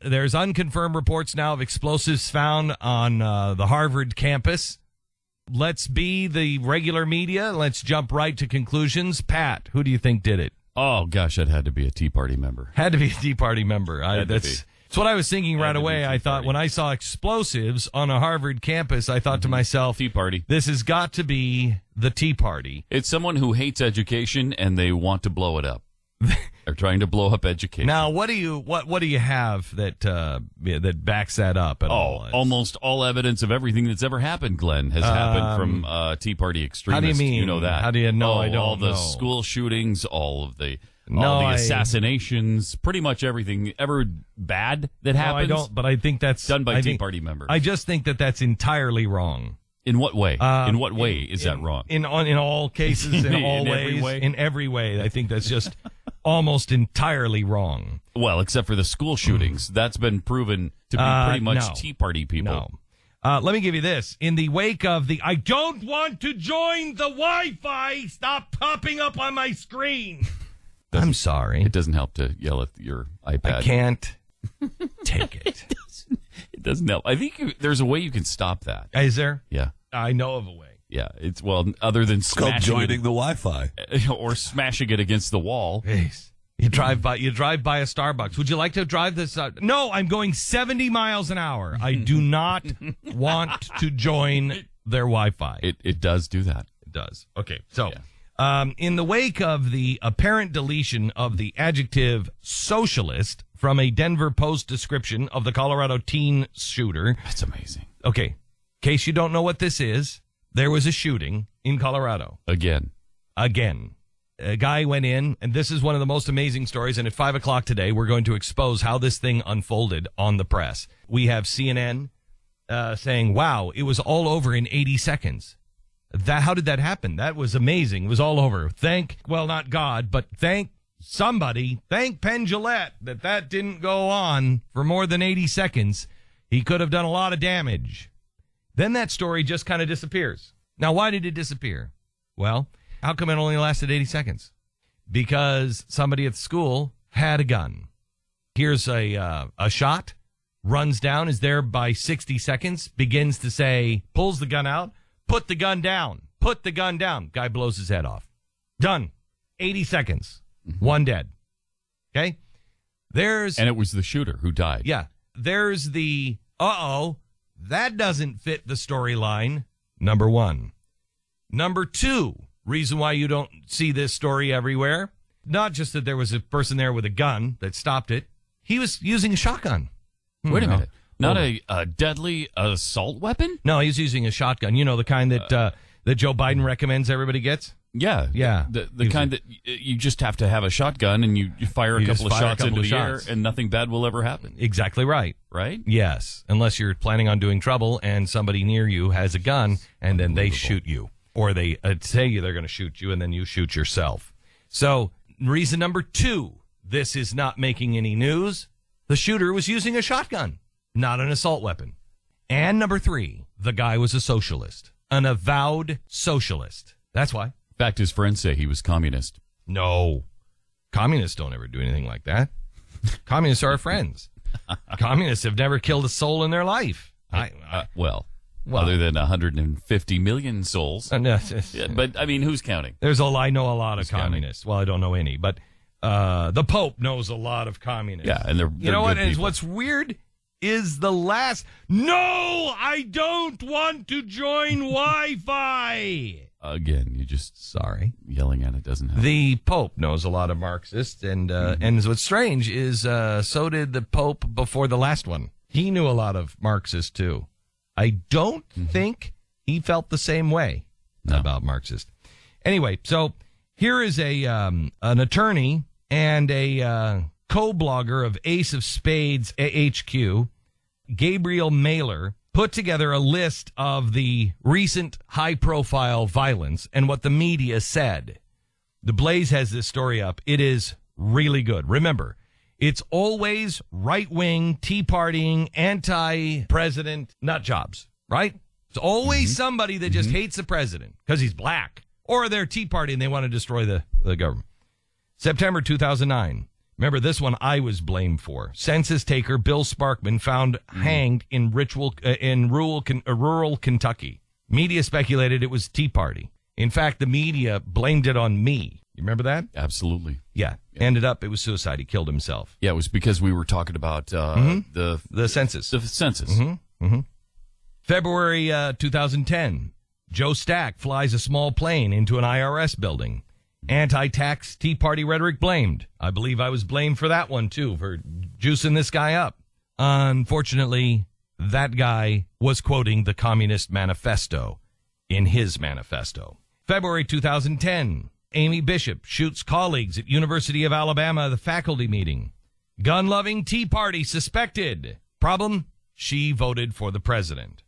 there's unconfirmed reports now of explosives found on the Harvard campus. Let's be the regular media. Let's jump right to conclusions. Pat, who do you think did it? Oh, gosh, that had to be a Tea Party member. Had to be a Tea Party member. That's what I was thinking right away. I thought when I saw explosives on a Harvard campus, I thought to myself, Tea Party. This has got to be the Tea Party. It's someone who hates education and they want to blow it up. They're trying to blow up education. Now, what do you have that backs that up at all? Almost all evidence of everything that's ever happened, Glenn, has happened from Tea Party extremists. How do you mean? You know that. How do you know? I don't all the know. School shootings, all the assassinations, pretty much everything ever bad that happens. I don't, but I think that's done by Tea Party members. I just think that that's entirely wrong. In what way? In what way is that wrong? In all cases, in all ways, every way? In every way. I think that's just almost entirely wrong. Well, except for the school shootings. That's been proven to be pretty much Tea Party people. No. Let me give you this. In the wake of the I don't want to join the Wi-Fi, stop popping up on my screen. I'm sorry. It doesn't help to yell at your iPad. I can't take it. It doesn't help. I think there's a way you can stop that. Is there? Yeah. I know of a way. Yeah. It's, other than smashing joining the Wi-Fi. Or smashing it against the wall. Jeez. You drive by a Starbucks. Would you like to drive this? No, I'm going 70 miles an hour. I do not want to join their Wi-Fi. It does do that. It does. Okay. So, in the wake of the apparent deletion of the adjective socialist from a Denver Post description of the Colorado teen shooter. That's amazing. Okay. In case you don't know what this is, there was a shooting in Colorado. Again. A guy went in, and this is one of the most amazing stories, and at 5 o'clock today, we're going to expose how this thing unfolded on the press. We have CNN saying, wow, it was all over in 80 seconds. How did that happen? That was amazing. It was all over. Not God, but thank somebody, thank Penn Jillette that didn't go on for more than 80 seconds. He could have done a lot of damage. Then that story just kind of disappears. Now, why did it disappear? Well, how come it only lasted 80 seconds? Because somebody at the school had a gun. Here's a shot, runs down, is there by 60 seconds, begins to say, pulls the gun out, put the gun down. Guy blows his head off. Done. 80 seconds. One dead. Okay? And it was the shooter who died. Yeah. There's the, that doesn't fit the storyline. Number one. Number two, reason why you don't see this story everywhere. Not just that there was a person there with a gun that stopped it. He was using a shotgun. Wait a minute. Not a deadly assault weapon? No, he's using a shotgun. You know, the kind that Joe Biden recommends everybody gets? Yeah. Yeah. The kind that you just have to have a shotgun and you fire a couple of shots into the air and nothing bad will ever happen. Exactly right. Right? Yes. Unless you're planning on doing trouble and somebody near you has a gun and then they shoot you. Or they say they're going to shoot you and then you shoot yourself. So, reason number two, this is not making any news. The shooter was using a shotgun, not an assault weapon. And number three, the guy was a socialist, an avowed socialist. That's why. In fact, his friends say he was communist. No. Communists don't ever do anything like that. Communists are our friends. Communists have never killed a soul in their life. Well, other than 150 million souls. Yeah, but, I mean, who's counting? I know a lot of communists. Counting? Well, I don't know any, but the Pope knows a lot of communists. Yeah, and they're you know what? And what's weird is the last. No, I don't want to join Wi-Fi. Again, you just yelling at it doesn't help. The Pope knows a lot of Marxists, and what's strange is so did the Pope before the last one. He knew a lot of Marxists too. I don't think he felt the same way about Marxist. Anyway, so here is an attorney and a co-blogger of Ace of Spades HQ, Gabriel Mailer, put together a list of the recent high-profile violence and what the media said. The Blaze has this story up. It is really good. Remember, it's always right-wing, tea-partying, anti-president nut jobs, right? It's always somebody that just hates the president because he's black, or they're tea party and they want to destroy the government. September 2009, Remember, this one I was blamed for. Census taker Bill Sparkman found hanged in rural Kentucky. Media speculated it was Tea Party. In fact, the media blamed it on me. You remember that? Absolutely. Yeah. Ended up, it was suicide. He killed himself. Yeah, it was because we were talking about the census. The census. February 2010, Joe Stack flies a small plane into an IRS building. Anti-tax Tea Party rhetoric blamed. I believe I was blamed for that one, too, for juicing this guy up. Unfortunately, that guy was quoting the Communist Manifesto in his manifesto. February 2010, Amy Bishop shoots colleagues at University of Alabama at the faculty meeting. Gun-loving Tea Party suspected. Problem? She voted for the president.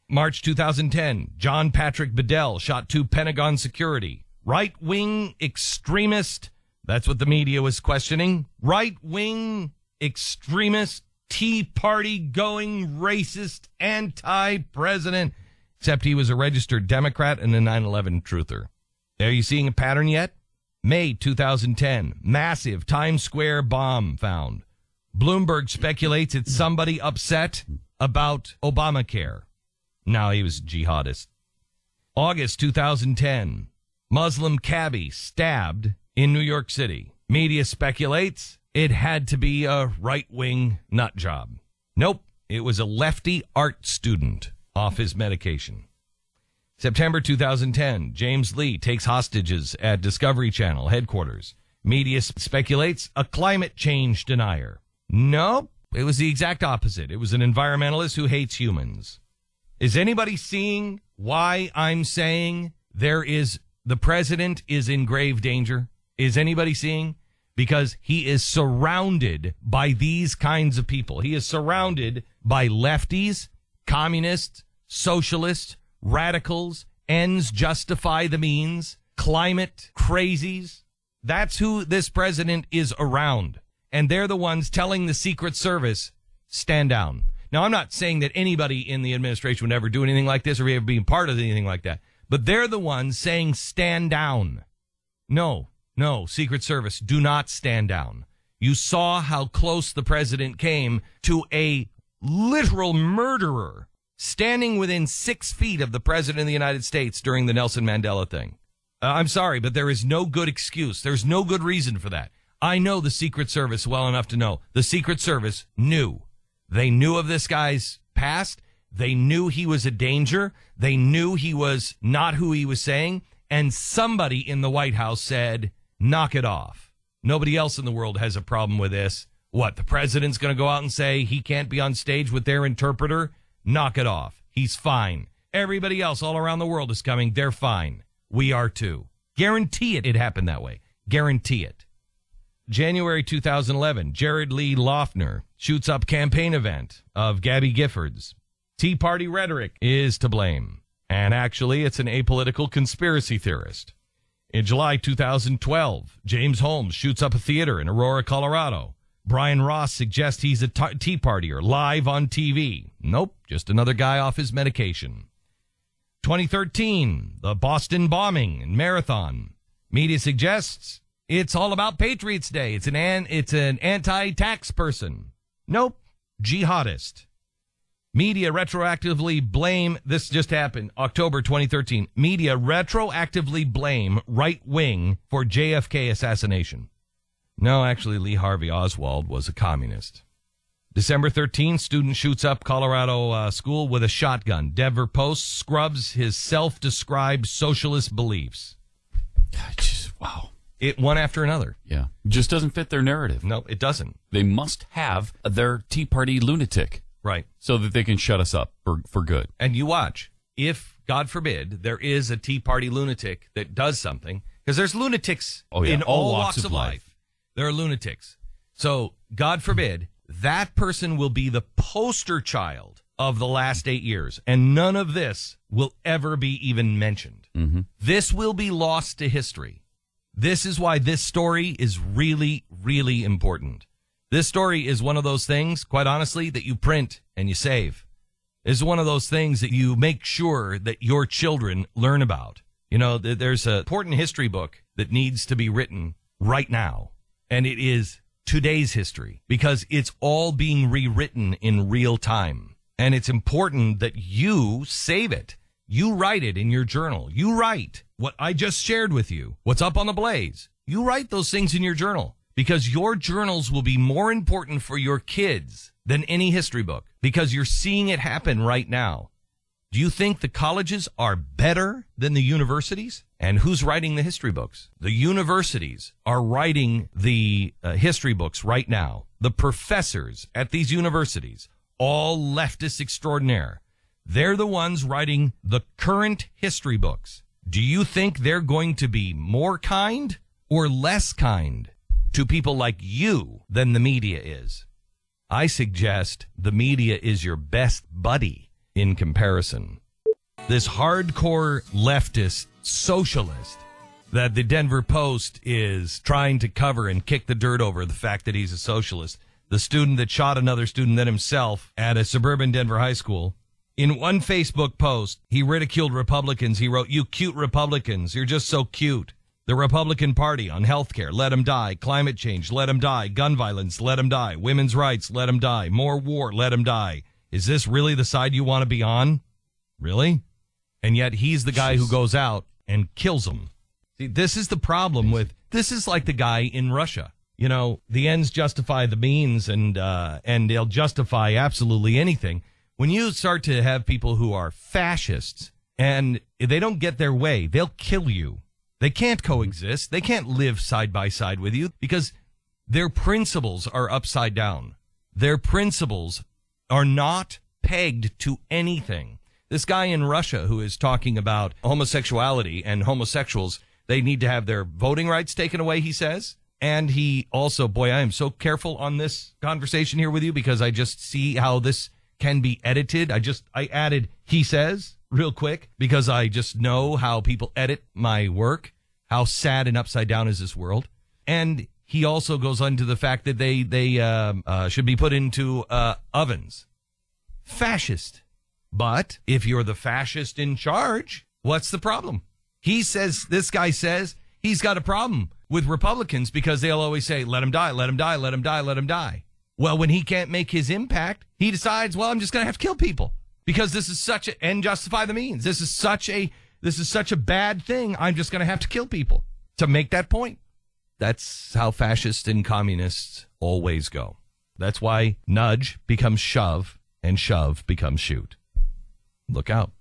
March 2010, John Patrick Bedell shot 2 Pentagon security. Right-wing extremist, that's what the media was questioning. Right-wing extremist, Tea Party-going, racist, anti-president. Except he was a registered Democrat and a 9/11 truther. Are you seeing a pattern yet? May 2010, massive Times Square bomb found. Bloomberg speculates it's somebody upset about Obamacare. No, he was jihadist. August 2010, Muslim cabbie stabbed in New York City. Media speculates it had to be a right-wing nut job. Nope, it was a lefty art student off his medication. September 2010, James Lee takes hostages at Discovery Channel headquarters. Media speculates a climate change denier. Nope, it was the exact opposite. It was an environmentalist who hates humans. Is anybody seeing why I'm saying the president is in grave danger? Is anybody seeing? Because he is surrounded by these kinds of people. He is surrounded by lefties, communists, socialists, radicals, ends justify the means, climate crazies. That's who this president is around. And they're the ones telling the Secret Service, stand down. Now, I'm not saying that anybody in the administration would ever do anything like this or ever be part of anything like that. But they're the ones saying, stand down. No, Secret Service, do not stand down. You saw how close the president came to a literal murderer standing within 6 feet of the president of the United States during the Nelson Mandela thing. I'm sorry, but there is no good excuse. There's no good reason for that. I know the Secret Service well enough to know the Secret Service knew. They knew of this guy's past. They knew he was a danger. They knew he was not who he was saying. And somebody in the White House said, knock it off. Nobody else in the world has a problem with this. What, the president's going to go out and say he can't be on stage with their interpreter? Knock it off. He's fine. Everybody else all around the world is coming. They're fine. We are too. Guarantee it happened that way. Guarantee it. January 2011, Jared Lee Loughner shoots up campaign event of Gabby Giffords. Tea Party rhetoric is to blame. And actually, it's an apolitical conspiracy theorist. In July 2012, James Holmes shoots up a theater in Aurora, Colorado. Brian Ross suggests he's a Tea Partier live on TV. Nope, just another guy off his medication. 2013, the Boston bombing and marathon. Media suggests it's all about Patriots Day. It's an anti-tax person. Nope, jihadist. Media retroactively blame, this just happened, October 2013. Media retroactively blame right wing for JFK assassination. No, actually, Lee Harvey Oswald was a communist. December 13, student shoots up Colorado school with a shotgun. Denver Post scrubs his self-described socialist beliefs. Wow. It one after another. Yeah. Just doesn't fit their narrative. No, it doesn't. They must have their Tea Party lunatic. Right. So that they can shut us up for good. And you watch. If, God forbid, there is a Tea Party lunatic that does something, because there's lunatics in all walks of life. There are lunatics. So, God forbid, that person will be the poster child of the last 8 years. And none of this will ever be even mentioned. Mm-hmm. This will be lost to history. This is why this story is really, really important. This story is one of those things, quite honestly, that you print and you save. This is one of those things that you make sure that your children learn about. You know, there's an important history book that needs to be written right now. And it is today's history because it's all being rewritten in real time. And it's important that you save it. You write it in your journal. You write what I just shared with you, what's up on the Blaze. You write those things in your journal because your journals will be more important for your kids than any history book because you're seeing it happen right now. Do you think the colleges are better than the universities? And who's writing the history books? The universities are writing the history books right now. The professors at these universities, all leftists extraordinaire, they're the ones writing the current history books. Do you think they're going to be more kind or less kind to people like you than the media is? I suggest the media is your best buddy in comparison. This hardcore leftist socialist that the Denver Post is trying to cover and kick the dirt over, the fact that he's a socialist, the student that shot another student than himself at a suburban Denver high school. In one Facebook post, he ridiculed Republicans. He wrote, "You cute Republicans, you're just so cute. The Republican Party on health care, let them die. Climate change, let them die. Gun violence, let them die. Women's rights, let them die. More war, let them die. Is this really the side you want to be on? Really?" And yet he's the guy who goes out and kills them. See, this is the problem with, this is like the guy in Russia. You know, the ends justify the means, and they'll justify absolutely anything. When you start to have people who are fascists and they don't get their way, they'll kill you. They can't coexist. They can't live side by side with you because their principles are upside down. Their principles are not pegged to anything. This guy in Russia who is talking about homosexuality and homosexuals, they need to have their voting rights taken away, he says. And he also, boy, I am so careful on this conversation here with you because I just see how this can be edited. I added "he says" real quick because I just know how people edit my work. How sad and upside down is this world? And he also goes on to the fact that they should be put into ovens. Fascist. But if you're the fascist in charge, what's the problem? He says, this guy says he's got a problem with Republicans because they'll always say, let him die, let him die, let him die, let him die. Well, when he can't make his impact, he decides, well, I'm just going to have to kill people because this is such a, and justify the means. This is such a bad thing. I'm just going to have to kill people to make that point. That's how fascists and communists always go. That's why nudge becomes shove and shove becomes shoot. Look out.